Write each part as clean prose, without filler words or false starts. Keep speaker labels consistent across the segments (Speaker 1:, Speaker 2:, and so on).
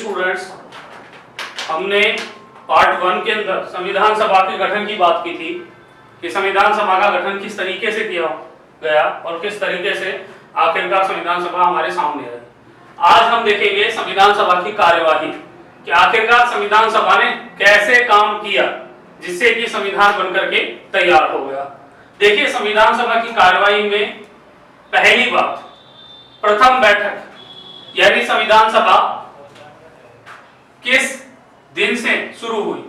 Speaker 1: Students, हमने part 1 के अंदर संविधान सभा के गठन की बात की थी कि संविधान सभा का गठन किस तरीके से किया गया और किस तरीके से आखिरकार संविधान सभा हमारे सामने है। आज हम देखेंगे संविधान सभा की कार्यवाही कि आखिरकार संविधान सभा ने कैसे काम किया जिससे कि संविधान बनकर के तैयार हो गया। देखिए, संविधान सभा की कार्यवाही में पहली बात, प्रथम बैठक यानी संविधान सभा किस दिन से शुरू हुई?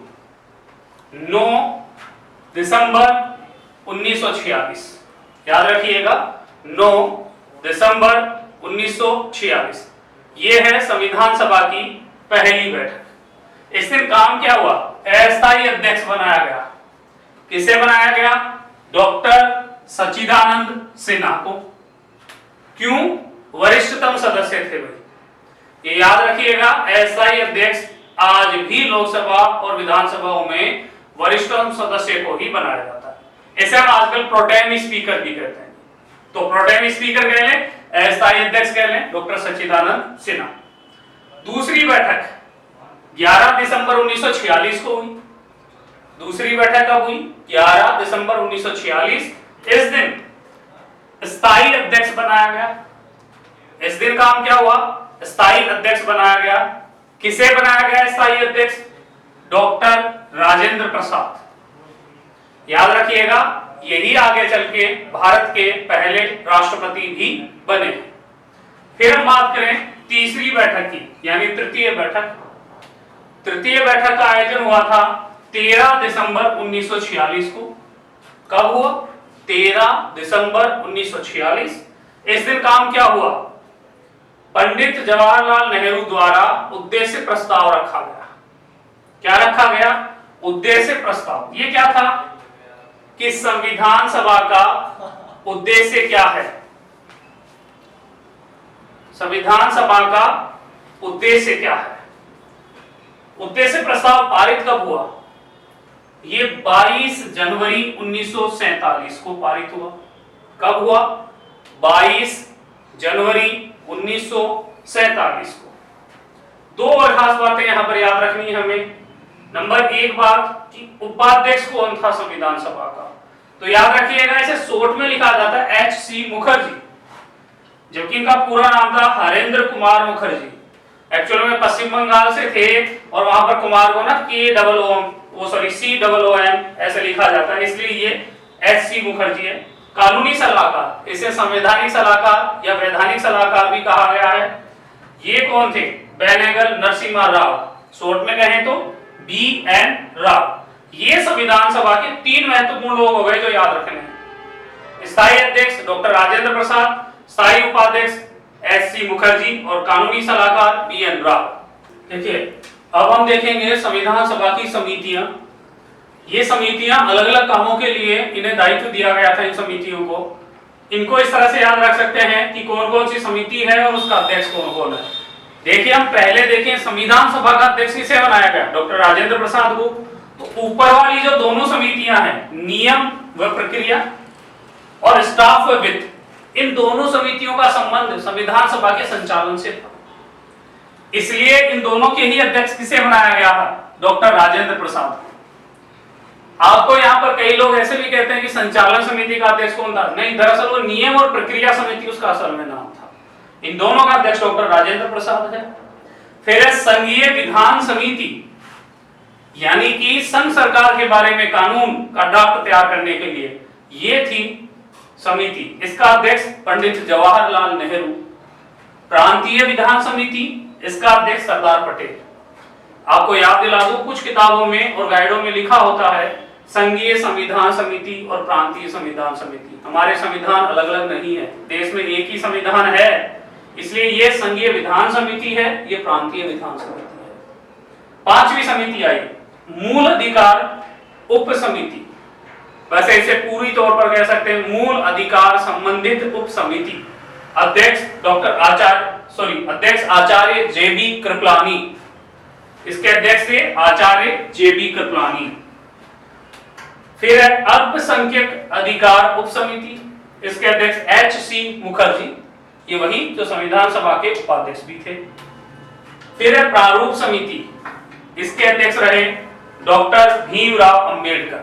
Speaker 1: 9 दिसंबर 1946। याद रखिएगा, 9 दिसंबर 1946 ये है संविधान सभा की पहली बैठक। इस दिन काम क्या हुआ? अस्थायी अध्यक्ष बनाया गया। किसे बनाया गया? डॉक्टर सच्चिदानंद सिन्हा को। क्यों? वरिष्ठतम सदस्य थे भाई। ये याद रखिएगा, अस्थायी अध्यक्ष आज भी लोकसभा और विधानसभाओं में वरिष्ठतम सदस्य को ही बनाया जाता है। इसे हम आजकल प्रोटेम स्पीकर भी कहते हैं। तो प्रोटेम स्पीकर कह लें, अस्थायी अध्यक्ष कह लें, डॉक्टर सच्चिदानंद सिन्हा। दूसरी बैठक 11 दिसंबर 1946 को हुई। दूसरी बैठक कब हुई? 11 दिसंबर 1946। इस दिन स्थायी अध्यक्ष बनाया गया। इस दिन काम क्या हुआ? स्थायी अध्यक्ष बनाया गया। किसे बनाया गया स्थायी अध्यक्ष? डॉक्टर राजेंद्र प्रसाद। याद रखिएगा, यही आगे चल के भारत के पहले राष्ट्रपति भी बने। फिर हम बात करें तीसरी बैठक की यानी तृतीय बैठक। तृतीय बैठक का आयोजन हुआ था 13 दिसंबर 1946 को। कब हुआ? 13 दिसंबर 1946। इस दिन काम क्या हुआ? पंडित जवाहरलाल नेहरू द्वारा उद्देश्य प्रस्ताव रखा गया। क्या रखा गया? उद्देश्य प्रस्ताव। ये क्या था कि संविधान सभा का उद्देश्य क्या है? संविधान सभा का उद्देश्य क्या है? उद्देश्य प्रस्ताव पारित कब हुआ? ये 22 जनवरी 1947 को पारित हुआ। कब हुआ? 22 जनवरी 1947 को। दो और खास बातें यहां पर याद रखनी है हमें। नंबर 1 बात कि उपाध्यक्ष कौन था संविधान सभा का? तो याद रखिएगा, इसे शॉर्ट में लिखा जाता है H.C. मुखर्जी, जबकि इनका पूरा नाम था हरेंद्र कुमार मुखर्जी। एक्चुअल में पश्चिम बंगाल से थे और वहां पर कुमार को ना COOM ऐसे लिखा जाता है, इसलिए ये H.C. मुखर्जी है। कानूनी सलाहकार, इसे संवैधानिक सलाहकार या वैधानिक सलाहकार भी कहा गया है। ये कौन थे? बेनेगल नरसिम्हा राव, शॉर्ट में कहें तो BN राव। ये संविधान सभा के 3 महत्वपूर्ण लोग हो गए जो याद रखने हैं। स्थायी अध्यक्ष डॉक्टर राजेंद्र प्रसाद, स्थायी उपाध्यक्ष H.C. मुखर्जी और कानूनी सलाहकार BN राव। देखिए, अब हम देखेंगे संविधान सभा की समितियां। ये समितियां अलग अलग कामों के लिए इन्हें दायित्व दिया गया था। इन समितियों को इनको इस तरह से याद रख सकते हैं कि कौन कौन सी समिति है और उसका अध्यक्ष कौन कौन है। देखिए, हम पहले देखें संविधान सभा का अध्यक्ष किसे बनाया गया? डॉक्टर राजेंद्र प्रसाद को। तो ऊपर वाली जो दोनों समितियां हैं, नियम व प्रक्रिया और स्टाफ व वित्त, इन दोनों समितियों का संबंध संविधान सभा के संचालन से था। इसलिए इन दोनों के ही अध्यक्ष किसे बनाया गया था? डॉक्टर राजेंद्र प्रसाद। आपको यहाँ पर कई लोग ऐसे भी कहते हैं कि संचालन समिति का अध्यक्ष कौन था? नहीं, दरअसल वो नियम और प्रक्रिया समिति उसका असल में नाम था। इन दोनों का अध्यक्ष डॉक्टर राजेंद्र प्रसाद है। फिर संघीय विधान समिति, यानी कि संघ सरकार के बारे में कानून का ड्राफ्ट तैयार करने के लिए ये थी समिति। इसका अध्यक्ष पंडित जवाहरलाल नेहरू। प्रांतीय विधान समिति, इसका अध्यक्ष सरदार पटेल। आपको याद दिला दूं, कुछ किताबों में और गाइडों में लिखा होता है संघीय संविधान समिति और प्रांतीय संविधान समिति। हमारे संविधान अलग अलग नहीं है, देश में एक ही संविधान है, इसलिए ये संघीय विधान समिति है, ये प्रांतीय विधान समिति है। 5वीं समिति आई मूल अधिकार उप समिति। वैसे इसे पूरी तौर पर कह सकते हैं मूल अधिकार संबंधित उप समिति। अध्यक्ष आचार्य JB कृपलानी। इसके अध्यक्ष थे आचार्य JB कृपलानी। फिर है अल्पसंख्यक अधिकार उप समिति, इसके अध्यक्ष H.C. मुखर्जी। ये वही जो संविधान सभा के उपाध्यक्ष भी थे। फिर है प्रारूप समिति, इसके अध्यक्ष रहे डॉक्टर भीमराव अंबेडकर।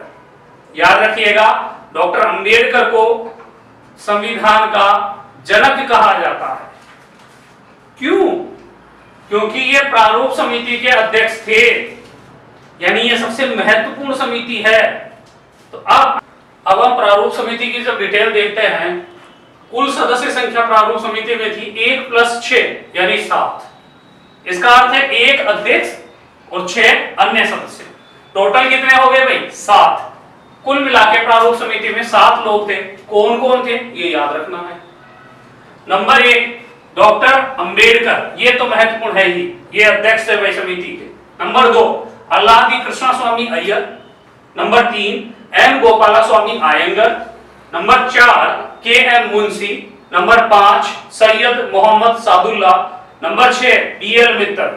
Speaker 1: याद रखिएगा, डॉक्टर अंबेडकर को संविधान का जनक कहा जाता है। क्यों? क्योंकि ये प्रारूप समिति के अध्यक्ष थे, यानी ये सबसे महत्वपूर्ण समिति है। तो अब हम प्रारूप समिति की जब डिटेल देखते हैं, कुल सदस्य संख्या प्रारूप समिति में थी 1 + 6 यानी 7। इसका अर्थ है 1 अध्यक्ष और 6 अन्य सदस्य। टोटल कितने हो गए भाई? 7। कुल मिलाकर प्रारूप समिति में 7 लोग थे। कौन कौन थे ये याद रखना है। नंबर 1 डॉक्टर अंबेडकर, ये तो महत्वपूर्ण है ही, ये अध्यक्ष है भाई समिति के। Number 2 Alladi Krishna Swami Iyer. Number 3 M Gopala Swami Ayyangar. Number 4 K M Munshi. Number 5 Syed Mohammad Saadulla. Number 6 BL Mitter.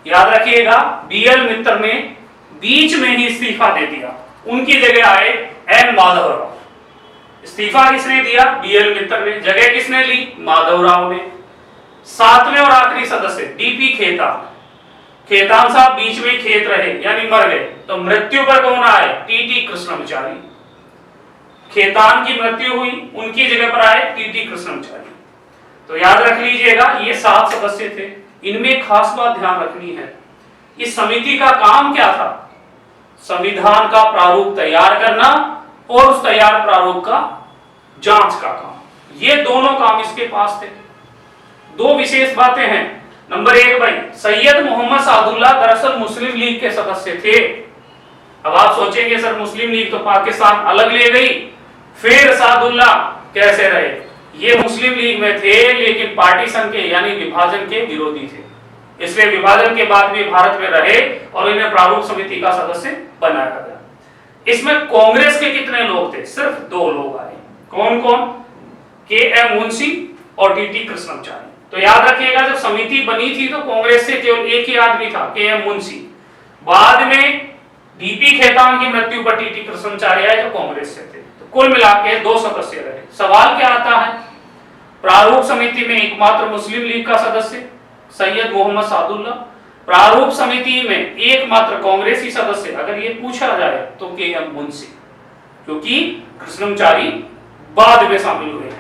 Speaker 1: याद रखिएगा, बीएल मित्तर ने बीच में ही इस्तीफा दे दिया, उनकी जगह आए एन माधवराव। इस्तीफा किसने दिया? बीएल मित्तर ने। जगह किसने ली? माधवराव ने। 7वें और आखिरी सदस्य डीपी खेतान। खेतान साहब बीच में खेत रहे यानी मर गए, तो मृत्यु पर कौन आए? टीटी कृष्णमचारी। खेतान की मृत्यु हुई, उनकी जगह पर आए टीटी कृष्णमचारी। तो याद रख लीजिएगा, ये 7 सदस्य थे। इनमें खास बात ध्यान रखनी है, इस समिति का काम क्या था? संविधान का प्रारूप तैयार करना और उस तैयार प्रारूप का जांच का काम, ये दोनों काम इसके पास थे। 2 विशेष बातें हैं। नंबर 1 भाई, सैयद मोहम्मद सादुल्ला दरअसल मुस्लिम लीग के सदस्य थे। अब आप सोचेंगे सर मुस्लिम लीग तो पाकिस्तान अलग ले गई, फिर सादुल्ला कैसे रहे? ये मुस्लिम लीग में थे लेकिन पार्टीशन के यानी विभाजन के विरोधी थे, इसलिए विभाजन के बाद भी भारत में रहे और इन्हें प्रारूप समिति का सदस्य बनाया गया। इसमें कांग्रेस के कितने लोग थे? सिर्फ 2 लोग आए। कौन कौन? के एम मुंशी और टीटी कृष्णमचारी। तो याद रखिएगा, जब समिति बनी थी तो कांग्रेस से केवल एक ही आदमी था, के एम मुंशी। बाद में डीपी खेतान की मृत्यु पर टीटी कृष्णमचारी आए जो कांग्रेस से थे। तो कुल मिलाकर 2 सदस्य रहे। सवाल क्या आता है? प्रारूप समिति में एकमात्र मुस्लिम लीग का सदस्य सैयद मोहम्मद सादुल्ला, प्रारूप समिति में एकमात्र कांग्रेसी सदस्य, अगर ये पूछा जाए तो के एम मुंशी, क्योंकि कृष्णमचारी बाद में शामिल हुए हैं।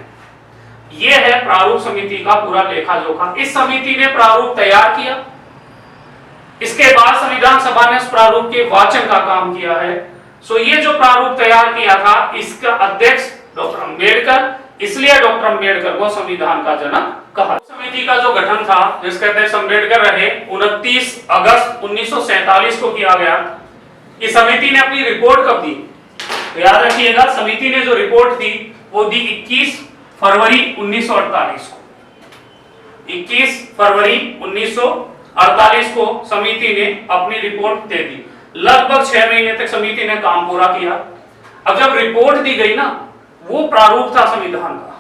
Speaker 1: यह है प्रारूप समिति का पूरा लेखा जोखा। इस समिति ने प्रारूप तैयार किया, इसके बाद संविधान सभा ने उस प्रारूप के वाचन का काम किया है। सो ये जो प्रारूप तैयार किया था, इसका अध्यक्ष डॉक्टर अंबेडकर, इसलिए डॉक्टर अंबेडकर को संविधान का जनक कहा। समिति का जो गठन था, जिसके अध्यक्ष अंबेडकर रहे, 29 अगस्त 1947 को किया गया। इस समिति ने अपनी रिपोर्ट कब दी? तो याद रखिएगा, समिति ने जो रिपोर्ट दी वो दी 21 फरवरी 1948 को। 21 फरवरी 1948 को समिति ने अपनी रिपोर्ट दे दी। लगभग 6 महीने तक समिति ने काम पूरा किया। अब जब रिपोर्ट दी गई ना, वो प्रारूप था संविधान का,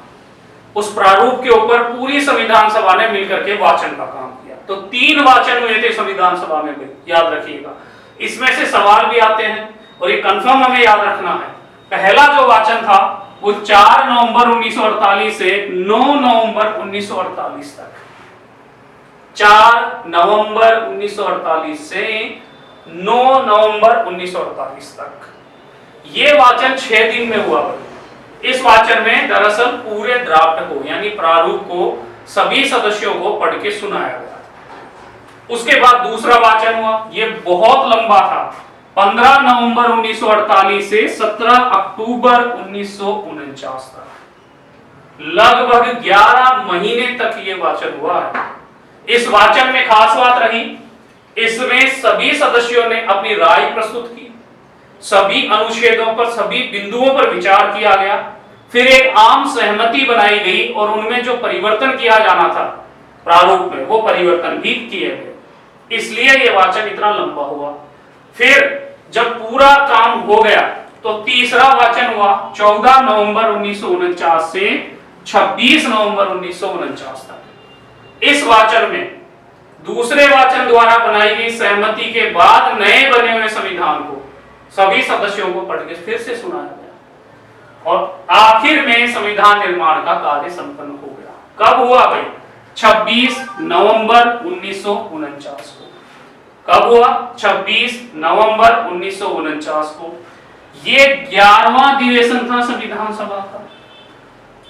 Speaker 1: उस प्रारूप के ऊपर पूरी संविधान सभा ने मिलकर के वाचन का काम किया। तो 3 वाचन हुए थे संविधान सभा में, याद रखिएगा। इसमें से सवाल भी आते हैं और ये कंफर्म हमें याद रखना है। पहला जो वाचन था वो 4 नवंबर 1948 से 9 नवंबर 1948 तक, 4 नवंबर 1948 से 9 नवंबर 1948 तक ये वाचन 6 दिन में हुआ। इस वाचन में दरअसल पूरे ड्राफ्ट को यानी प्रारूप को सभी सदस्यों को पढ़ के सुनाया गया। उसके बाद दूसरा वाचन हुआ, ये बहुत लंबा था, 15 नवंबर 1948 से 17 अक्टूबर 1949 तक, लगभग 11 महीने तक ये वाचन हुआ है। इस वाचन में खास बात रही, इसमें सभी सदस्यों ने अपनी राय प्रस्तुत की, सभी अनुच्छेदों पर, सभी बिंदुओं पर विचार किया गया, फिर एक आम सहमति बनाई गई और उनमें जो परिवर्तन किया जाना था प्रारूप में, वो परिवर्तन भी किए गए। इसलिए ये वाचन इतना लंबा हुआ। फिर जब पूरा काम हो गया तो तीसरा वाचन हुआ 14 नवंबर 1949 से 26 नवंबर 1949 तक। इस वाचन में दूसरे वाचन द्वारा बनाई गई सहमति के बाद नए बने हुए संविधान को सभी सदस्यों को पढ़ के फिर से सुनाया गया और आखिर में संविधान निर्माण का कार्य संपन्न हो गया। कब हुआ भाई? 26 नवंबर 1949 को। कब हुआ? 26 नवंबर 1949 को। ये 11वां अधिवेशन था संविधान सभा का।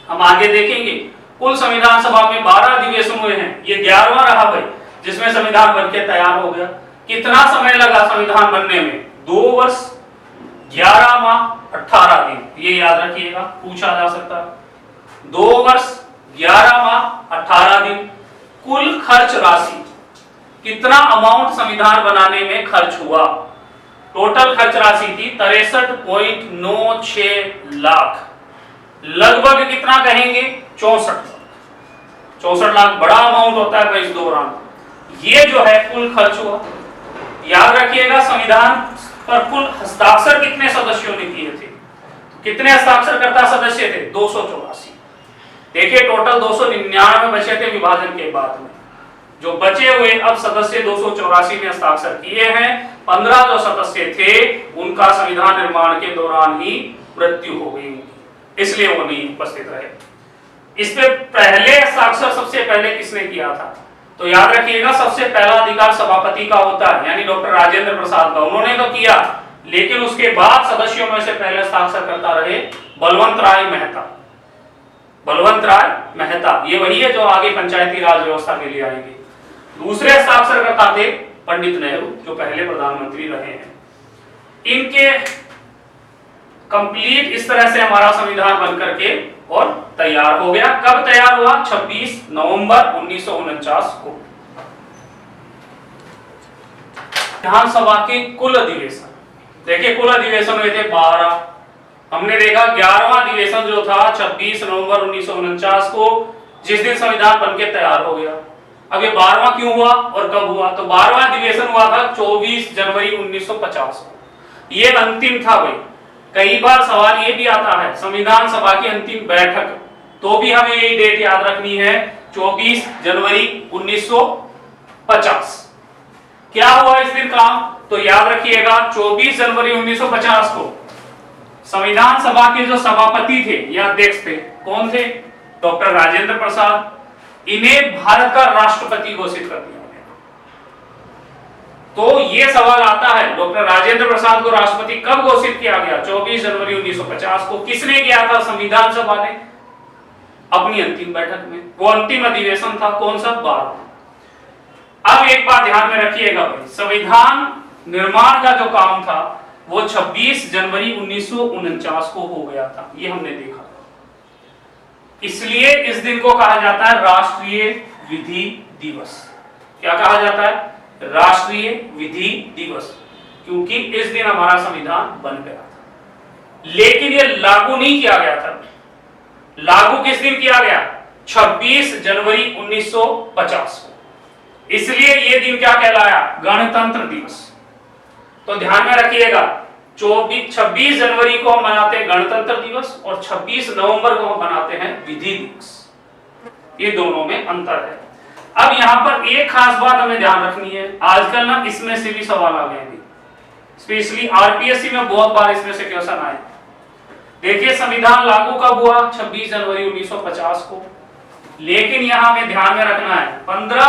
Speaker 1: हम आगे देखेंगे कुल संविधान सभा में 12 अधिवेशन हुए हैं, ये 11वां रहा भाई, जिसमें संविधान बनके तैयार हो गया। कितना समय लगा संविधान बनने में? 2 वर्ष 11 माह 18 दिन, ये याद रखिएगा, पूछा जा सकता है। 2 वर्ष 11 माह 18 दिन। कुल खर्च राशि, कितना अमाउंट संविधान बनाने में खर्च हुआ? टोटल खर्च राशि थी 63.96 लाख। लगभग कितना कहेंगे? 64 लाख। बड़ा अमाउंट होता है भाई इस दौरान। ये जो है कुल खर्च हुआ। याद रखिएगा संविधान पर कुल हस्ताक्षर कितने सदस्यों ने किए थे? कितने हस्ताक्षरकर्ता सदस्य थे? 284। देखिए टोटल 299 बचे थे विभाजन के बाद में। जो बचे हुए अब सदस्य 284 ने हस्ताक्षर किए हैं। 15 जो सदस्य थे उनका संविधान निर्माण के दौरान ही मृत्यु हो गई, इसलिए वो नहीं उपस्थित रहे। इस पे पहले हस्ताक्षर सबसे पहले किसने किया था? तो याद रखिएगा सबसे पहला अधिकार सभापति का होता है, यानी डॉक्टर राजेंद्र प्रसाद का। उन्होंने तो किया, लेकिन उसके बाद सदस्यों में से पहले हस्ताक्षर करता रहे बलवंत राय मेहता। बलवंत राय मेहता ये वही है जो आगे पंचायती राज व्यवस्था के लिए आएंगे। दूसरे हस्ताक्षरकर्ता थे पंडित नेहरू, जो पहले प्रधानमंत्री रहे हैं। इनके कंप्लीट इस तरह से हमारा संविधान बनकर के और तैयार हो गया। कब तैयार हुआ? 26 नवंबर 1949 को। विधानसभा के कुल अधिवेशन, देखिए कुल अधिवेशन हुए थे 12। हमने देखा 11वां अधिवेशन जो था 26 नवंबर 1949 को, जिस दिन संविधान बनके तैयार हो गया। अब ये 12वां क्यों हुआ और कब हुआ? तो 12वां अधिवेशन हुआ था 24 जनवरी 1950 को। ये अंतिम था भाई। कई बार सवाल ये भी आता है संविधान सभा की अंतिम बैठक, तो भी हमें यही डेट याद रखनी है 24 जनवरी 1950। क्या हुआ इस दिन काम? तो याद रखिएगा 24 जनवरी 1950 को संविधान सभा के जो सभापति थे या अध्यक्ष थे, कौन थे? डॉक्टर राजेंद्र प्रसाद। इन्हें भारत का राष्ट्रपति घोषित कर दिया गया। तो यह सवाल आता है डॉक्टर राजेंद्र प्रसाद को राष्ट्रपति कब घोषित किया गया? 24 जनवरी 1950 को। किसने किया था? संविधान सभा ने अपनी अंतिम बैठक में। वो अंतिम अधिवेशन था कौन सा? 12। अब एक बात ध्यान में रखिएगा भाई, संविधान निर्माण का जो काम था वो 26 जनवरी 1949 को हो गया था, ये हमने देखा। इसलिए इस दिन को कहा जाता है राष्ट्रीय विधि दिवस। क्या कहा जाता है? राष्ट्रीय विधि दिवस, क्योंकि इस दिन हमारा संविधान बन गया था। लेकिन यह लागू नहीं किया गया था। लागू किस दिन किया गया? 26 जनवरी 1950 को। इसलिए यह दिन क्या कहलाया? गणतंत्र दिवस। तो ध्यान में रखिएगा 26 जनवरी को हम मनाते हैं गणतंत्र दिवस और 26 नवंबर को हम मनाते हैं विधि दिवस। ये दोनों में अंतर है। अब यहां पर एक खास बात हमें ध्यान रखनी है। आजकल ना इसमें से भी सवाल आ गए हैं, स्पेशली आरपीएससी में बहुत बार इसमें से क्वेश्चन आए। देखिए संविधान लागू कब हुआ? 26 जनवरी 1950 को। लेकिन यहां हमें ध्यान में रखना है 15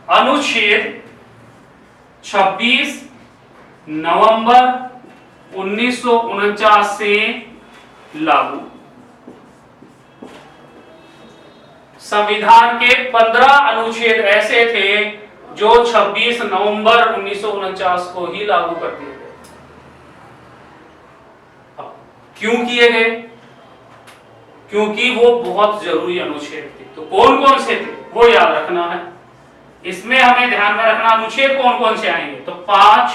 Speaker 1: अनुच्छेद 26 नवंबर 1949 से लागू। संविधान के 15 अनुच्छेद ऐसे थे जो 26 नवंबर 1949 को ही लागू कर दिए गए। क्यों किए गए? क्योंकि वो बहुत जरूरी अनुच्छेद थे। तो कौन कौन से थे वो याद रखना है। इसमें हमें ध्यान में रखना अनुच्छेद कौन कौन से आएंगे। तो 5,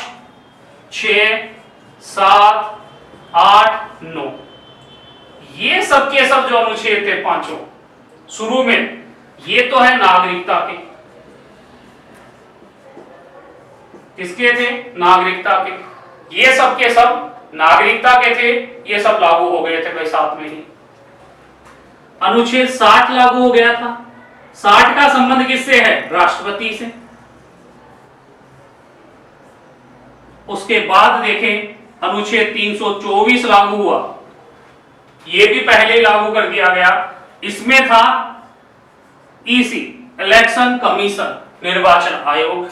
Speaker 1: 6, 7, 8, 9, ये सब के सब जो अनुच्छेद थे पांचों शुरू में, ये तो है नागरिकता के। किसके थे? नागरिकता के। ये सब के सब नागरिकता के थे। ये सब लागू हो गए थे भाई साथ में ही। अनुच्छेद 60 लागू हो गया था। 60 का संबंध किससे है? राष्ट्रपति से। उसके बाद देखें अनुच्छेद 324 लागू हुआ। ये भी पहले लागू कर दिया गया। इसमें था ईसी, इलेक्शन कमीशन, निर्वाचन आयोग।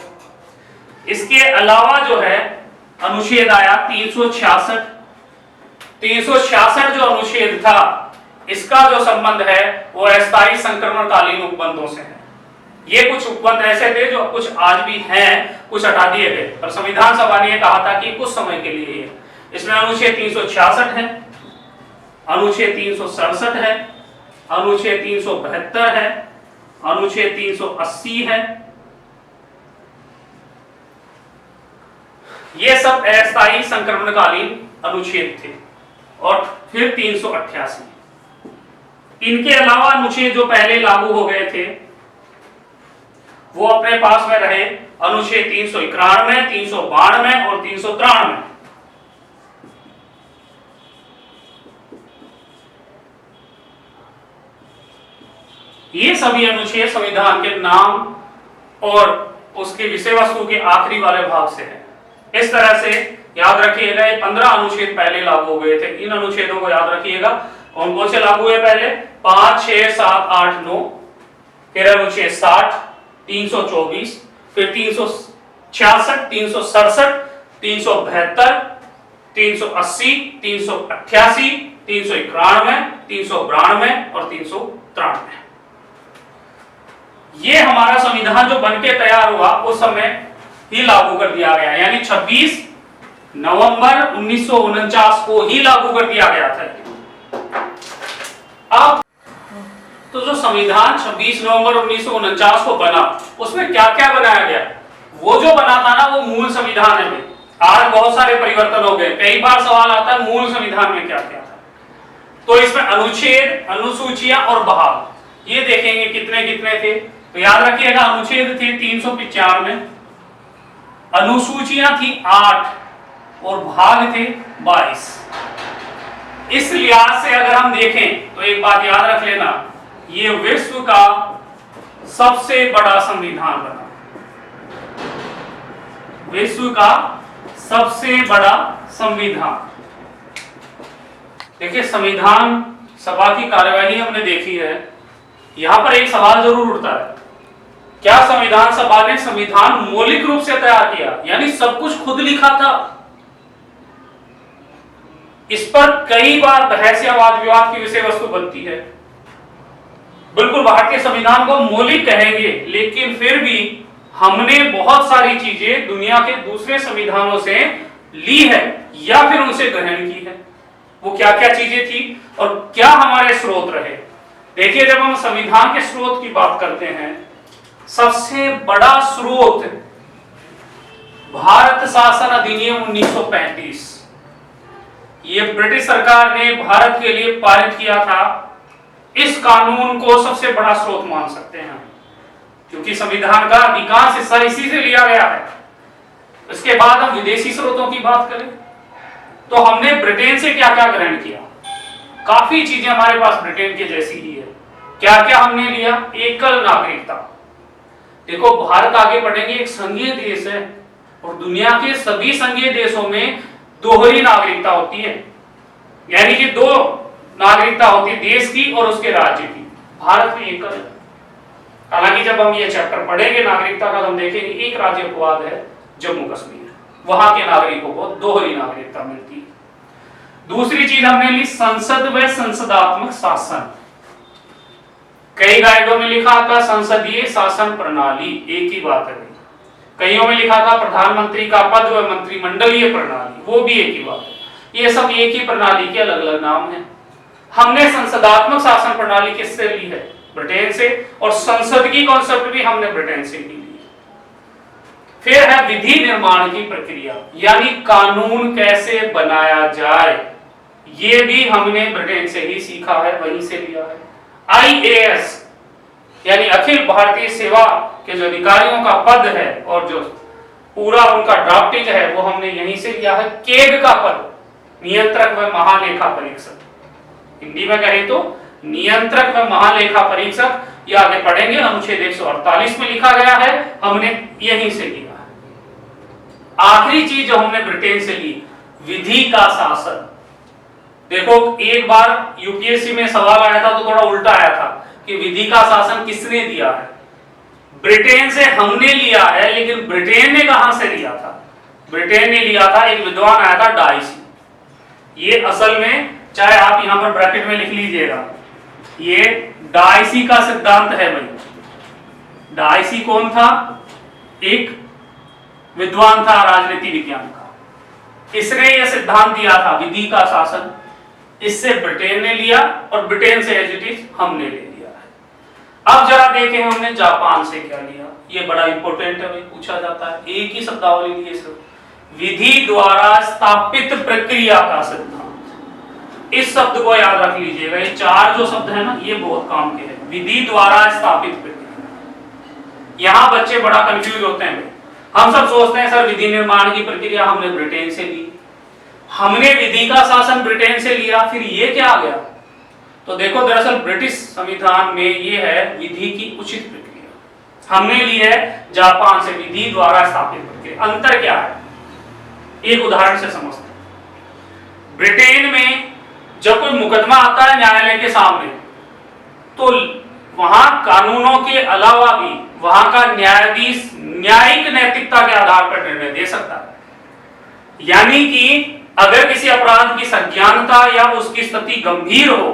Speaker 1: इसके अलावा जो है अनुच्छेद आया 366। 366 जो अनुच्छेद था, इसका जो संबंध है वो अस्थायी संक्रमणकालीन उपबंधों से है। ये कुछ उपबंध ऐसे थे जो कुछ आज भी हैं, कुछ हटा दिए गए, पर संविधान सभा ने कहा था कि कुछ समय के लिए है। इसमें अनुच्छेद 366 है, अनुच्छेद 367 है, अनुच्छेद 372 है, अनुच्छेद 380 है। ये सब अस्थायी संक्रमणकालीन अनुच्छेद थे। और फिर 388। इनके अलावा अनुच्छेद जो पहले लागू हो गए थे वो अपने पास में रहे, अनुच्छेद 391, 392 और 393। ये सभी अनुच्छेद संविधान के नाम और उसके विषय वस्तु के आखिरी वाले भाग से है। इस तरह से याद रखिएगा, ये 15 अनुच्छेद पहले लागू हो गए थे। इन अनुच्छेदों को याद रखिएगा। कौन कौन से लागू हुए पहले? 5, 6, 7, 8, 9। फिर अनुच्छेद 60, 324, फिर 366, 367, 372, 380, 388, 391, 392 और 393। ये हमारा संविधान जो बनके तैयार हुआ उस समय ही लागू कर दिया गया, यानी 26 नवंबर 1949 को ही लागू कर दिया गया था। अब तो जो संविधान 26 नवंबर 1949 को बना, उसमें क्या क्या बनाया गया? वो जो बना था ना, वो मूल संविधान है। आज बहुत सारे परिवर्तन हो गए। कई बार सवाल आता है मूल संविधान में क्या क्या था। तो इसमें अनुच्छेद, अनुसूचियां और भाग ये देखेंगे कितने कितने थे। तो याद रखिएगा, अनुच्छेद थे 395, अनुसूचियां थी 8 और भाग थे 22। इस लिहाज से अगर हम देखें तो एक बात याद रख लेना, ये विश्व का सबसे बड़ा संविधान बना। विश्व का सबसे बड़ा संविधान। देखिए, संविधान सभा की कार्यवाही हमने देखी है। यहां पर एक सवाल जरूर उठता है, क्या संविधान सभा ने संविधान मौलिक रूप से तैयार किया, यानी सब कुछ खुद लिखा था? इस पर कई बार बहस या वाद विवाद की विषय वस्तु बनती है। बिल्कुल भारतीय संविधान को मौलिक कहेंगे, लेकिन फिर भी हमने बहुत सारी चीजें दुनिया के दूसरे संविधानों से ली है या फिर उनसे ग्रहण की है। वो क्या क्या चीजें थी और क्या हमारे स्रोत रहे? देखिए, जब हम संविधान के स्रोत की बात करते हैं, सबसे बड़ा स्रोत भारत शासन अधिनियम 1935। ये ब्रिटिश सरकार ने भारत के लिए पारित किया था। इस कानून को सबसे बड़ा स्रोत मान सकते हैं, क्योंकि संविधान का अधिकांश हिस्सा इसी से लिया गया है। इसके बाद हम विदेशी स्रोतों की बात करें तो हमने ब्रिटेन से क्या क्या ग्रहण किया। काफी चीजें हमारे पास ब्रिटेन के जैसी ही है। क्या क्या हमने लिया? एकल नागरिकता। देखो, भारत आगे बढ़ेंगे, एक संघीय देश है और दुनिया के सभी संघीय देशों में दोहरी नागरिकता होती है, यानी कि 2 नागरिकता होती है, देश की और उसके राज्य की। भारत में एकल है। हालांकि जब हम ये चैप्टर पढ़ेंगे नागरिकता का, हम देखेंगे एक राज्य अपवाद है, जम्मू कश्मीर। वहां के नागरिकों को दोहरी नागरिकता मिलती है। दूसरी चीज हमने ली संसद व संसदात्मक शासन। कई गाइडों में लिखा था संसदीय शासन प्रणाली, एक ही बात है। कईयों में लिखा था प्रधानमंत्री का पद व मंत्रिमंडलीय प्रणाली, वो भी एक ही बात है। ये सब एक ही प्रणाली के अलग अलग नाम हैं। हमने संसदात्मक शासन प्रणाली किससे ली है? ब्रिटेन से। और संसद की कॉन्सेप्ट भी हमने ब्रिटेन से ली है। फिर है विधि निर्माण की प्रक्रिया, यानी कानून कैसे बनाया जाए, ये भी हमने ब्रिटेन से ही सीखा है, वहीं से लिया है। IAS यानी अखिल भारतीय सेवा के जो अधिकारियों का पद है और जो पूरा उनका ड्राफ्टिंग है, वो हमने यहीं से लिया है। केग का पद, नियंत्रक व महालेखा परीक्षक। हिंदी में कहें तो नियंत्रक व महालेखा परीक्षक, ये आगे पढ़ेंगे, अनुच्छेद 148 में लिखा गया है, हमने यहीं से लिया है। आखिरी चीज जो हमने ब्रिटेन से ली, विधि का शासन। देखो एक बार यूपीएससी में सवाल आया था तो थोड़ा उल्टा आया था कि विधि का शासन किसने दिया है। ब्रिटेन से हमने लिया है, लेकिन ब्रिटेन ने कहां से लिया था? ब्रिटेन ने लिया था, एक विद्वान आया था डाइसी। ये असल में, चाहे आप यहां पर ब्रैकेट में लिख लीजिएगा, ये डाइसी का सिद्धांत है भाई। डाइसी कौन था? एक विद्वान था राजनीति विज्ञान का। इसने यह सिद्धांत दिया था विधि का शासन। इससे ब्रिटेन ने लिया और ब्रिटेन से एज इट इज हमने ले लिया है। अब जरा देखें हमने जापान से क्या लिया। ये बड़ा इंपॉर्टेंट है भाई, पूछा जाता है। एक ही शब्दावली ली है सिर्फ, विधि द्वारा स्थापित प्रक्रिया का सिद्धांत। इस शब्द को याद रख लीजिएगा। ये चार जो शब्द है ना, ये बहुत काम के हैं। विधि द्वारा स्थापित प्रक्रिया। यहां बच्चे बड़ा कंफ्यूज होते हैं। हम सब सोचते हैं सर विधि निर्माण की प्रक्रिया हमने ब्रिटेन से ली, हमने विधि का शासन ब्रिटेन से लिया, फिर ये क्या आ गया? तो देखो दरअसल ब्रिटिश संविधान में ये है विधि की उचित प्रक्रिया, हमने ली है जापान से विधि द्वारा स्थापित प्रक्रिया। अंतर क्या है? एक उदाहरण से समझते हैं। ब्रिटेन में जब कोई मुकदमा आता है न्यायालय के सामने, तो वहां कानूनों के अलावा भी वहां का न्यायाधीश न्यायिक नैतिकता के आधार पर निर्णय दे सकता है। यानी कि अगर किसी अपराध की संज्ञानता या उसकी स्थिति गंभीर हो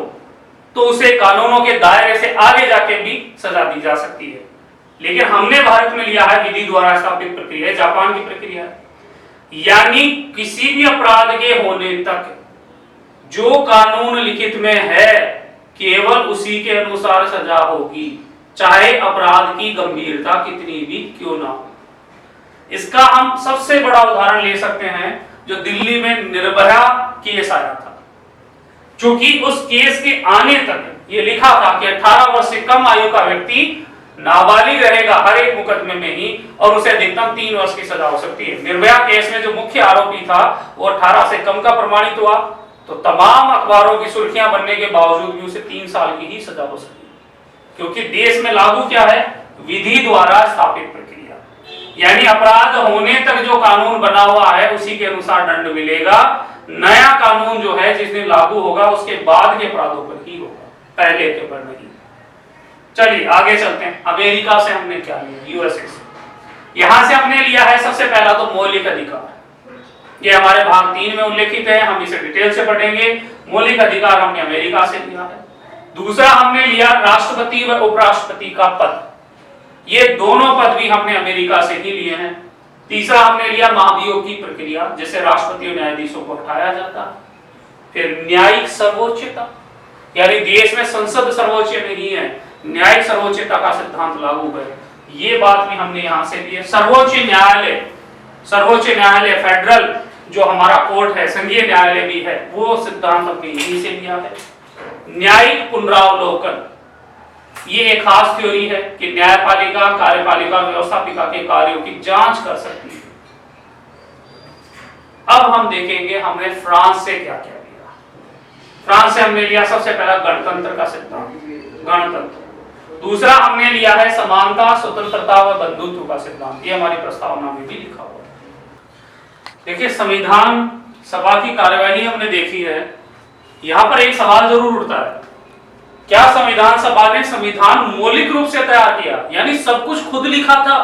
Speaker 1: तो उसे कानूनों के दायरे से आगे जाके भी सजा दी जा सकती है। लेकिन हमने भारत में लिया है विधि द्वारा स्थापित प्रक्रिया, जापान की प्रक्रिया है। यानी किसी भी अपराध के होने तक जो कानून लिखित में है केवल उसी के अनुसार सजा होगी, चाहे अपराध की गंभीरता कितनी भी क्यों ना हो। इसका हम सबसे बड़ा उदाहरण ले सकते हैं जो दिल्ली में निर्भया केस आया था। क्योंकि उस केस के आने तक ये लिखा था कि 18 वर्ष से कम आयु का व्यक्ति नाबालिग रहेगा हर एक मुकदमे में ही, और उसे अधिकतम 3 वर्ष की सजा हो सकती है। निर्भया केस में जो मुख्य आरोपी था वो 18 से कम का प्रमाणित हुआ, तो तमाम अखबारों की सुर्खियां बनने के बावजूद भी उसे 3 साल की ही सजा हो सकती है। क्योंकि देश में लागू क्या है? विधि द्वारा स्थापित प्रक्रिया। यानी अपराध होने तक जो कानून बना हुआ है उसी के अनुसार दंड मिलेगा। नया कानून जो है जिस दिन लागू होगा उसके बाद के अपराधों पर ही होगा, पहले के पर नहीं। चलिए आगे चलते हैं। अमेरिका से हमने क्या लिया? यूएसए से। यहां से हमने लिया है सबसे पहला तो मौलिक अधिकार। ये हमारे भाग 3 में उल्लेखित है, हम इसे डिटेल से पढ़ेंगे। मौलिक अधिकार हमने अमेरिका से लिया है। दूसरा हमने लिया राष्ट्रपति व उपराष्ट्रपति का पद। ये दोनों पद भी हमने अमेरिका से ही लिए हैं। तीसरा हमने लिया महाभियोग की प्रक्रिया, जैसे राष्ट्रपति और न्यायाधीशों को हटाया जाता। फिर न्यायिक सर्वोच्चता, यानी देश में संसद सर्वोच्च नहीं है, न्यायिक सर्वोच्चता का सिद्धांत लागू है। ये बात भी हमने यहां से ली है। सर्वोच्च न्यायालय फेडरल जो हमारा कोर्ट है, संघीय न्यायालय भी है, वो सिद्धांत हमने यहीं से लिया है। न्यायिक पुनरावलोकन, ये एक खास थ्योरी है कि न्यायपालिका कार्यपालिका व्यवस्थापिका के कार्यों की जांच कर सकती है। अब हम देखेंगे हमने फ्रांस से क्या क्या लिया। फ्रांस से हमने लिया सबसे पहला गणतंत्र का सिद्धांत, गणतंत्र। दूसरा हमने लिया है समानता, स्वतंत्रता व बंधुत्व का सिद्धांत। ये हमारी प्रस्तावना में भी लिखा हुआ है। देखिए संविधान सभा की कार्यवाही हमने देखी है। यहां पर एक सवाल जरूर उठता है, क्या संविधान सभा ने संविधान मौलिक रूप से तैयार किया, यानी सब कुछ खुद लिखा था?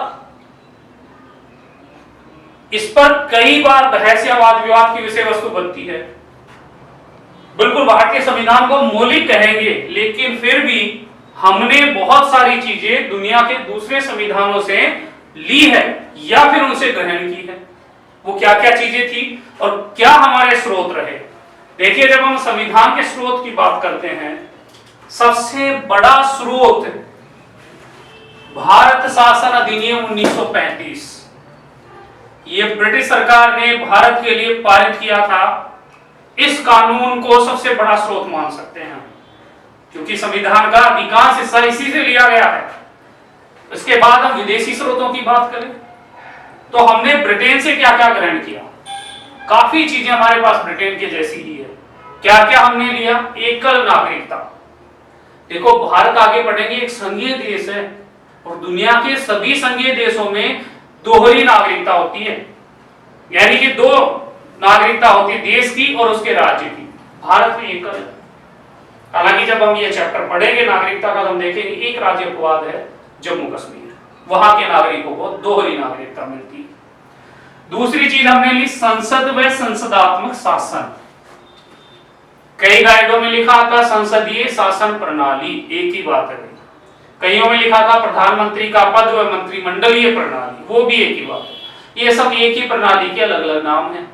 Speaker 1: इस पर कई बार बहस या वाद विवाद की विषय वस्तु बनती है। बिल्कुल भारतीय संविधान को मौलिक कहेंगे, लेकिन फिर भी हमने बहुत सारी चीजें दुनिया के दूसरे संविधानों से ली है या फिर उनसे ग्रहण की है। वो क्या क्या चीजें थी और क्या हमारे स्रोत रहे? देखिए जब हम संविधान के स्रोत की बात करते हैं, सबसे बड़ा स्रोत भारत शासन अधिनियम 1935। ये ब्रिटिश सरकार ने भारत के लिए पारित किया था। इस कानून को सबसे बड़ा स्रोत मान सकते हैं, क्योंकि संविधान का अधिकांश हिस्सा इसी से लिया गया है। इसके बाद हम विदेशी स्रोतों की बात करें तो हमने ब्रिटेन से क्या क्या ग्रहण किया। काफी चीजें हमारे पास ब्रिटेन के जैसी ही है। क्या क्या हमने लिया? एकल नागरिकता। देखो भारत आगे बढ़ेंगे, एक संघीय देश है और दुनिया के सभी संघीय देशों में दोहरी नागरिकता होती है, यानी कि 2 नागरिकता होती है, देश की और उसके राज्य की। भारत में एकल है। हालांकि जब हम ये चैप्टर पढ़ेंगे नागरिकता का, हम देखेंगे एक राज्य अपवाद है जम्मू कश्मीर, वहां के नागरिकों को दोहरी नागरिकता मिलती है। दूसरी चीज हमने ली संसद व संसदात्मक शासन। कई गाइडों में लिखा था संसदीय शासन प्रणाली, एक ही बात है। कईयों में लिखा था प्रधानमंत्री का पद व मंत्रिमंडलीय प्रणाली, वो भी एक ही बात है। ये सब एक ही प्रणाली के अलग अलग नाम हैं।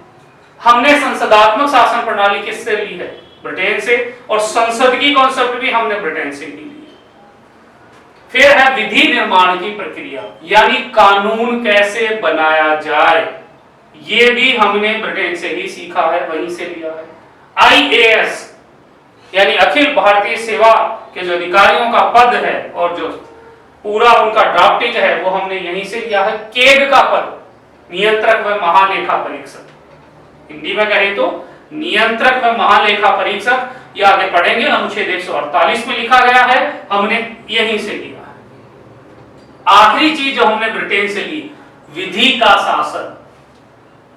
Speaker 1: हमने संसदात्मक शासन प्रणाली किससे ली है? ब्रिटेन से, और संसद की कॉन्सेप्ट भी हमने ब्रिटेन से ली है। फिर है विधि निर्माण की प्रक्रिया, यानी कानून कैसे बनाया जाए, ये भी हमने ब्रिटेन से ही सीखा है, वहीं से लिया है। IAS यानी अखिल भारतीय सेवा के जो अधिकारियों का पद है और जो पूरा उनका ड्राफ्टिंग है वो हमने यहीं से लिया है। केग का पद नियंत्रक व महालेखा परीक्षक, हिंदी में कहें तो नियंत्रक व महालेखा परीक्षक, ये आगे पढ़ेंगे, अनुच्छेद 148 में लिखा गया है, हमने यहीं से लिया है। आखिरी चीज जो हमने ब्रिटेन से ली, विधि का शासन।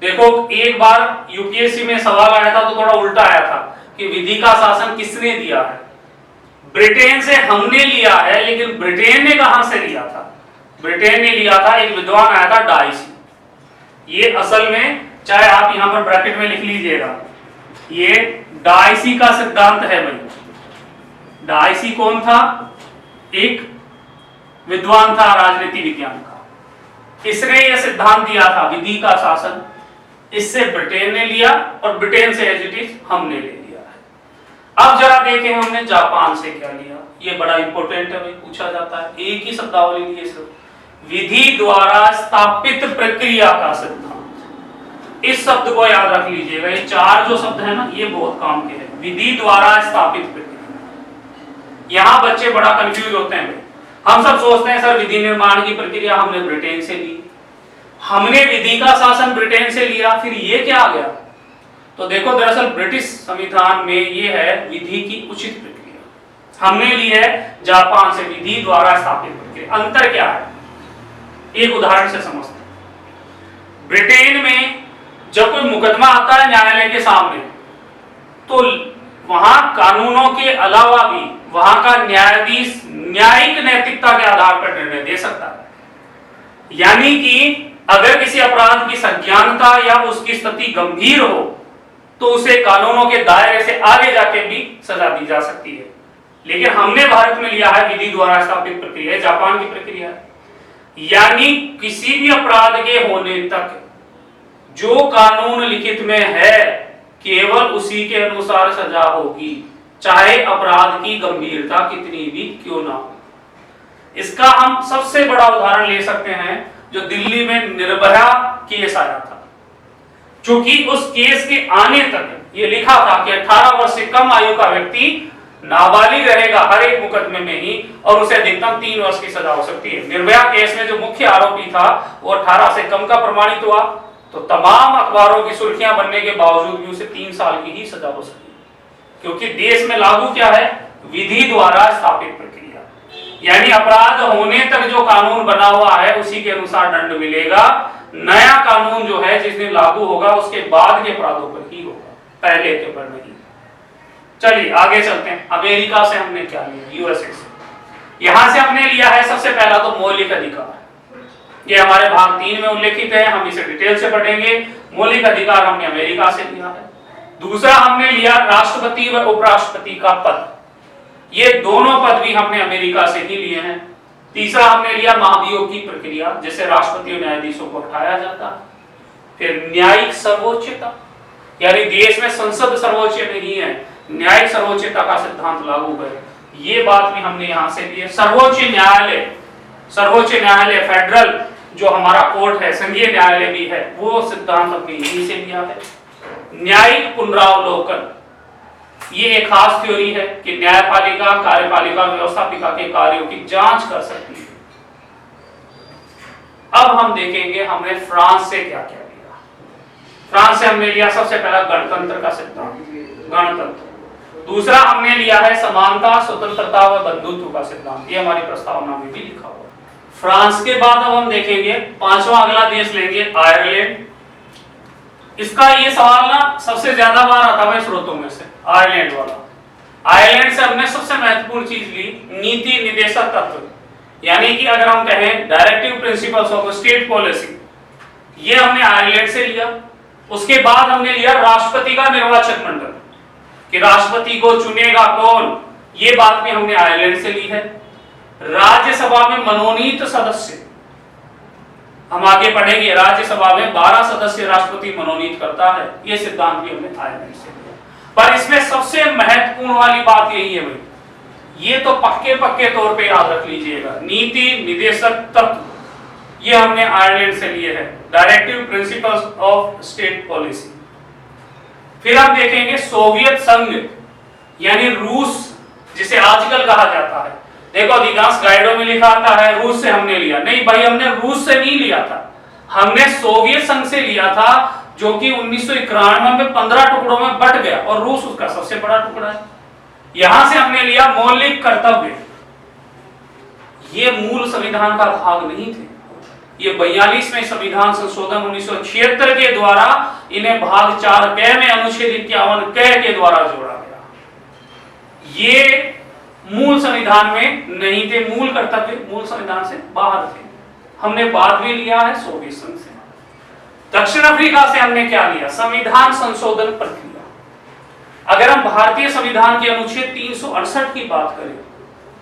Speaker 1: देखो एक बार यूपीएससी में सवाल आया था तो थोड़ा उल्टा आया था कि विधि का शासन किसने दिया है? ब्रिटेन से हमने लिया है, लेकिन ब्रिटेन ने कहां से लिया था? ब्रिटेन ने लिया था, एक विद्वान आया था डाइसी। ये असल में, चाहे आप यहां पर ब्रैकेट में लिख लीजिएगा, ये डाइसी का सिद्धांत है भाई। डाइसी कौन था? एक विद्वान था राजनीति विज्ञान का। इसने यह सिद्धांत दिया था विधि का शासन, इससे ब्रिटेन ने लिया और ब्रिटेन से एज इट इज हमने ले लिया है। अब जरा देखें हमने जापान से क्या लिया, ये बड़ा इंपॉर्टेंट है भाई, पूछा जाता है। एक ही शब्दावली ली है सिर्फ, विधि द्वारा स्थापित प्रक्रिया का सिद्धांत। इस शब्द को याद रख लीजिएगा, ये चार जो शब्द है ना, ये बहुत काम के हैं। विधि द्वारा स्थापित प्रक्रिया, यहां बच्चे बड़ा कंफ्यूज होते हैं। हम सब सोचते हैं सर विधि निर्माण की प्रक्रिया हमने ब्रिटेन से ली, हमने विधि का शासन ब्रिटेन से लिया, फिर ये क्या आ गया? तो देखो दरअसल ब्रिटिश संविधान में ये है विधि की उचित प्रक्रिया, हमने ली है जापान से विधि द्वारा स्थापित प्रक्रिया। अंतर क्या है? एक उदाहरण से समझते हैं। ब्रिटेन में जब कोई मुकदमा आता है न्यायालय के सामने, तो वहां कानूनों के अलावा भी वहां का न्यायाधीश न्यायिक नैतिकता के आधार पर निर्णय दे सकता है। यानी कि अगर किसी अपराध की संज्ञानता या उसकी स्थिति गंभीर हो तो उसे कानूनों के दायरे से आगे जाके भी सजा दी जा सकती है। लेकिन हमने भारत में लिया है विधि द्वारा स्थापित प्रक्रिया, जापान की प्रक्रिया है। यानी किसी भी अपराध के होने तक जो कानून लिखित में है केवल उसी के अनुसार सजा होगी, चाहे अपराध की गंभीरता कितनी भी क्यों ना हो। इसका हम सबसे बड़ा उदाहरण ले सकते हैं जो दिल्ली में निर्भया केस आया था। चूंकि उस केस के आने तक ये लिखा था कि 18 वर्ष से कम आयु का व्यक्ति नाबालिग रहेगा हर एक मुकदमे में ही, और उसे अधिकतम 3 वर्ष की सजा हो सकती है। निर्भया केस में जो मुख्य आरोपी था वो 18 से कम का प्रमाणित हुआ, तो तमाम अखबारों की सुर्खियां बनने के बावजूद भी उसे 3 साल की ही सजा हो सकती है। क्योंकि देश में लागू क्या है? विधि द्वारा स्थापित प्रक्रिया। यानी अपराध होने तक जो कानून बना हुआ है उसी के अनुसार दंड मिलेगा। नया कानून जो है जिस दिन लागू होगा उसके बाद के अपराधों पर ही होगा, पहले के पर नहीं। चलिए आगे चलते हैं। अमेरिका से हमने क्या लिया? यूएसए से। यहां से हमने लिया है सबसे पहला तो मौलिक अधिकार। ये हमारे भाग 3 में उल्लेखित है, हम इसे डिटेल से पढ़ेंगे। मौलिक अधिकार हमने अमेरिका से लिया है। दूसरा हमने लिया राष्ट्रपति व उपराष्ट्रपति का पद, ये दोनों पद भी हमने अमेरिका से ही लिए हैं। तीसरा हमने लिया महाभियोग की प्रक्रिया, जैसे राष्ट्रपति और न्यायाधीशों को हटाया जाता। फिर न्यायिक सर्वोच्चता, यानी देश में संसद सर्वोच्च नहीं है, न्यायिक सर्वोच्चता का सिद्धांत लागू है, ये बात भी हमने यहां से ली है। सर्वोच्च न्यायालय फेडरल जो हमारा कोर्ट है, संघीय न्यायालय भी है, वो सिद्धांत हमने यहीं से लिया है। न्यायिक पुनरावलोकन, ये एक खास थ्योरी है कि न्यायपालिका कार्यपालिका व्यवस्थापिका के कार्यों की जांच कर सकती है। अब हम देखेंगे हमने फ्रांस से क्या क्या लिया। फ्रांस से हमने लिया सबसे पहला गणतंत्र का सिद्धांत, गणतंत्र। दूसरा हमने लिया है समानता, स्वतंत्रता व बंधुत्व का सिद्धांत, ये हमारी प्रस्तावना में भी लिखा हुआ है। फ्रांस के बाद अब हम देखेंगे पांचवा अगला देश लेंगे आयरलैंड। इसका ये सवाल ना सबसे ज्यादा बार आता है स्रोतों में से, आयरलैंड वाला। आयरलैंड से हमने सबसे महत्वपूर्ण चीज ली, नीति निदेशक तत्व, यानी कि अगर हम कहें directive principles of state policy, ये हमने आयरलैंड से लिया। उसके बाद हमने लिया राष्ट्रपति का निर्वाचक मंडल, कि राष्ट्रपति को चुनेगा कौन, ये बात भी हमने आयरलैंड से ली है। राज्यसभा में मनोनीत सदस्य, हम आगे पढ़ेंगे, राज्यसभा में 12 सदस्य राष्ट्रपति मनोनीत करता है, ये सिद्धांत भी हमने आयरलैंड से लिया। पर इसमें सबसे महत्वपूर्ण वाली बात यही है भाई, ये तो पक्के पक्के तौर पे याद रख लीजिएगा, नीति निदेशक तत्व ये हमने आयरलैंड से लिए हैं, directive principles of state policy. फिर हम देखेंगे सोवियत संघ यानी रूस, जिसे आजकल कहा जाता है। देखो अधिकांश गाइडों में लिखा आता है रूस से हमने लिया, नहीं भाई, हमने रूस से नहीं लिया था, हमने सोवियत संघ से लिया था, जो कि 1991 में 15 टुकड़ों में बट गया और रूस उसका सबसे बड़ा टुकड़ा है। यहां से हमने लिया मौलिक कर्तव्य, ये मूल संविधान का भाग नहीं थे, ये 42वें संविधान संशोधन 1976 के द्वारा इन्हें भाग 4 क में अनुच्छेद 51 क के द्वारा जोड़ा गया। ये मूल संविधान में नहीं थे, मूल कर्तव्य मूल संविधान से बाहर थे। हमने बाद में लिया है सोवियत संघ से। दक्षिण अफ्रीका से हमने क्या लिया, संविधान संशोधन प्रक्रिया। अगर हम भारतीय संविधान के अनुच्छेद 368 की बात करें,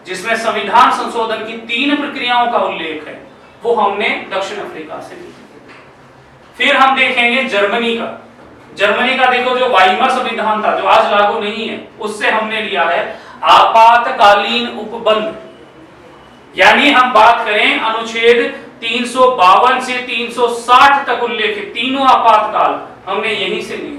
Speaker 1: जिसमें संविधान संशोधन की 3 प्रक्रियाओं का उल्लेख है, वो हमने दक्षिण अफ्रीका से ली। फिर हम देखेंगे जर्मनी का। जर्मनी का देखो, जो वाइमर संविधान था, जो आज लागू नहीं है, उससे हमने लिया है आपातकालीन उपबंध, यानी हम बात करें अनुच्छेद 352 से 360 तक उल्लेखित तीनों आपातकाल हमने यहीं से लिए।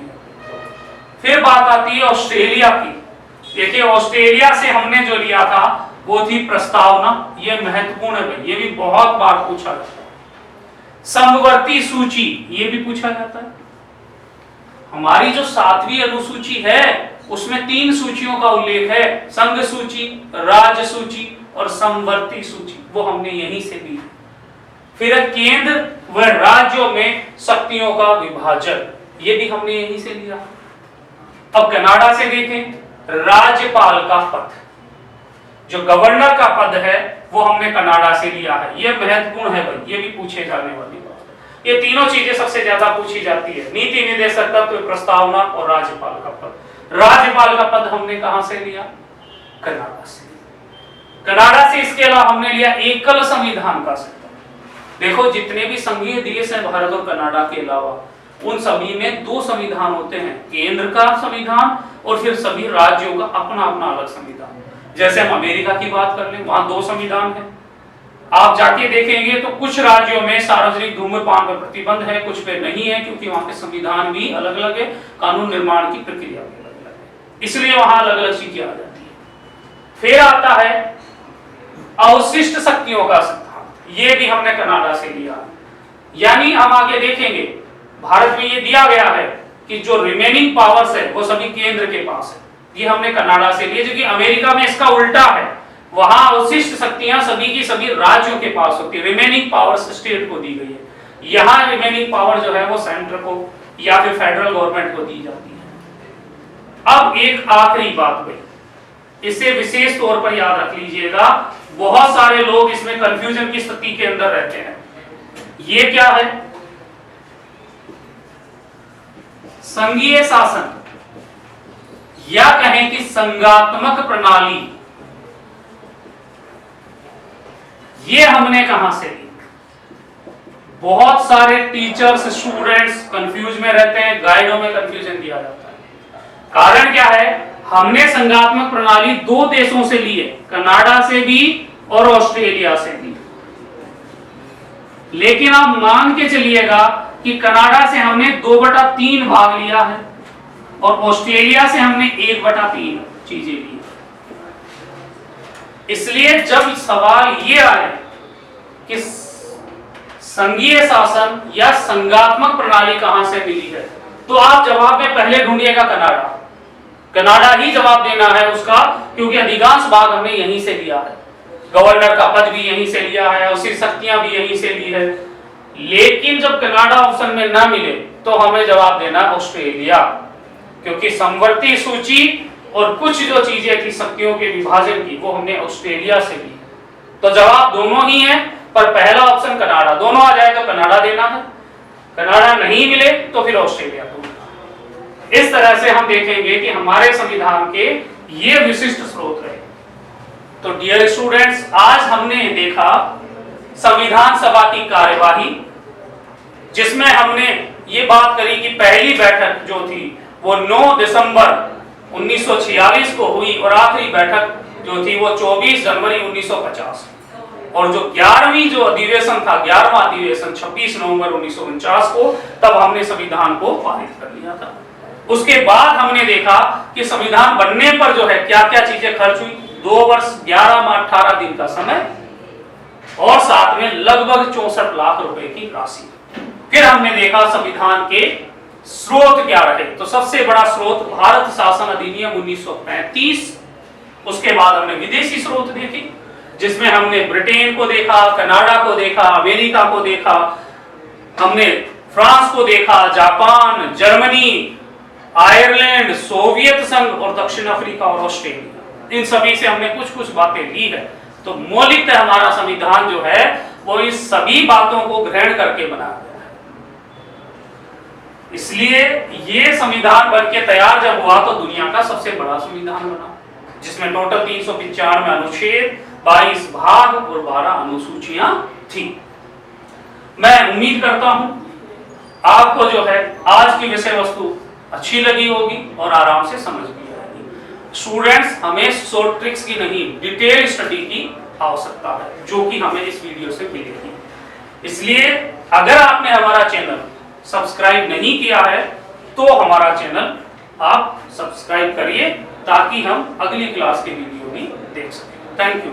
Speaker 1: फिर बात आती है ऑस्ट्रेलिया की। देखिए ऑस्ट्रेलिया से हमने जो लिया था वो थी प्रस्तावना, ये महत्वपूर्ण है, ये भी बहुत बार पूछा जाता है। समवर्ती सूची, ये भी पूछा जाता है। हमारी जो 7वीं अनुसूची है उसमें 3 सूचियों का उल्लेख है, संघ सूची, राज्य सूची और समवर्ती सूची, वो हमने यहीं से ली। फिर केंद्र व राज्यों में शक्तियों का विभाजन, ये भी हमने यहीं से लिया। अब कनाडा से देखें, राज्यपाल का पद, जो गवर्नर का पद है, वो हमने कनाडा से लिया है। ये महत्वपूर्ण है भाई, ये भी पूछे जाने वाली बात है। ये तीनों चीजें सबसे ज्यादा पूछी जाती है, नीति निदेशक तत्व, प्रस्तावना और राज्यपाल का पद। राज्यपाल का पद हमने कहां से लिया, कनाडा से। कनाडा से इसके अलावा हमने लिया एकल संविधान का सिद्धांत। देखो जितने भी संघीय देश हैं भारत और कनाडा के अलावा, उन सभी में 2 संविधान होते हैं, केंद्र का संविधान और फिर सभी राज्यों का अपना अपना अलग संविधान। जैसे हम अमेरिका की बात कर लें, वहां 2 संविधान है। आप जाके देखेंगे तो कुछ राज्यों में सार्वजनिक धूम्रपान पर प्रतिबंध है, कुछ पे नहीं है, क्योंकि वहां के संविधान भी अलग अलग है, कानून निर्माण की प्रक्रिया भी अलग अलग है, इसलिए वहां अलग अलग चीजें आ जाती है। फिर आता है अवशिष्ट शक्तियों का सिद्धांत, ये भी हमने कनाडा से लिया। यानी हम आगे देखेंगे भारत में ये दिया गया है कि जो रिमेनिंग पावर्स है वो सभी केंद्र के पास है, ये हमने कनाडा से लिया। जो कि अमेरिका में इसका उल्टा है, वहां अवशिष्ट शक्तियां सभी की सभी राज्यों के पास होती है, रिमेनिंग पावर्स स्टेट को दी गई है। यहां रिमेनिंग पावर जो है वो सेंटर को या फिर फेडरल गवर्नमेंट को दी जाती है। अब एक आखिरी बात भाई, इसे विशेष तौर पर याद रख लीजिएगा, बहुत सारे लोग इसमें कंफ्यूजन की स्थिति के अंदर रहते हैं। ये क्या है, संघीय शासन या कहें कि संघात्मक प्रणाली, ये हमने कहां से ली। बहुत सारे टीचर्स स्टूडेंट्स कंफ्यूज में रहते हैं, गाइडों में कंफ्यूजन दिया जाता है। कारण क्या है, हमने संघात्मक प्रणाली 2 देशों से ली है, कनाडा से भी और ऑस्ट्रेलिया से भी। लेकिन आप मान के चलिएगा कि कनाडा से हमने 2/3 भाग लिया है और ऑस्ट्रेलिया से हमने 1/3 चीजें ली। इसलिए जब सवाल ये आए कि संघीय शासन या संघात्मक प्रणाली कहां से मिली है, तो आप जवाब में पहले ढूंढिएगा कनाडा। कनाडा ही जवाब देना है उसका, क्योंकि अधिकांश भाग हमने यहीं से लिया है, गवर्नर का पद भी यहीं से लिया है, उसकी शक्तियां भी यहीं से ली है। लेकिन जब कनाडा ऑप्शन में ना मिले तो हमें जवाब देना ऑस्ट्रेलिया, क्योंकि समवर्ती सूची और कुछ जो चीजें थी शक्तियों के विभाजन की वो हमने ऑस्ट्रेलिया से ली। तो जवाब दोनों ही है, पर पहला ऑप्शन कनाडा, दोनों आ जाए तो कनाडा देना है, कनाडा नहीं मिले तो फिर ऑस्ट्रेलिया को। इस तरह से हम देखेंगे कि हमारे संविधान के ये विशिष्ट स्रोत रहे। तो डियर स्टूडेंट्स, आज हमने देखा संविधान सभा की कार्यवाही, जिसमें हमने ये बात करी कि पहली बैठक जो थी वो 9 दिसंबर 1946 को हुई और आखिरी बैठक जो थी वो 24 जनवरी 1950, और जो 11वीं जो अधिवेशन था, 11वां अधिवेशन 26 नवंबर 1949 को, तब हमने संविधान को पारित कर लिया था। उसके बाद हमने देखा कि संविधान बनने पर जो है क्या क्या चीजें खर्च हुई, 2 वर्ष 11 माह 18 दिन का समय और साथ में लगभग 64 लाख रुपए की राशि। फिर हमने देखा संविधान के स्रोत क्या रहे। तो सबसे बड़ा स्रोत भारत शासन अधिनियम 1935, उसके बाद हमने विदेशी स्रोत देखे, जिसमें हमने ब्रिटेन को देखा, कनाडा को देखा, अमेरिका को देखा, हमने फ्रांस को देखा, जापान, जर्मनी, आयरलैंड, सोवियत संघ और दक्षिण अफ्रीका और ऑस्ट्रेलिया। इन सभी से हमने कुछ कुछ बातें ली है। तो मौलिकतः हमारा संविधान जो है वो इस सभी बातों को ग्रहण करके बना गया है। इसलिए ये संविधान बनके तैयार जब हुआ तो दुनिया का सबसे बड़ा संविधान बना, जिसमें टोटल 395 अनुच्छेद, 22 भाग और 12 अनुसूचियां थी। मैं उम्मीद करता हूं आपको जो है आज की विषय वस्तु अच्छी लगी होगी और आराम से समझ भी आएगी। स्टूडेंट्स, हमें शॉर्ट ट्रिक्स की नहीं, डिटेल स्टडी की आवश्यकता है, जो कि हमें इस वीडियो से मिलेगी। इसलिए अगर आपने हमारा चैनल सब्सक्राइब नहीं किया है तो हमारा चैनल आप सब्सक्राइब करिए, ताकि हम अगली क्लास के वीडियो भी देख सकें। Thank you.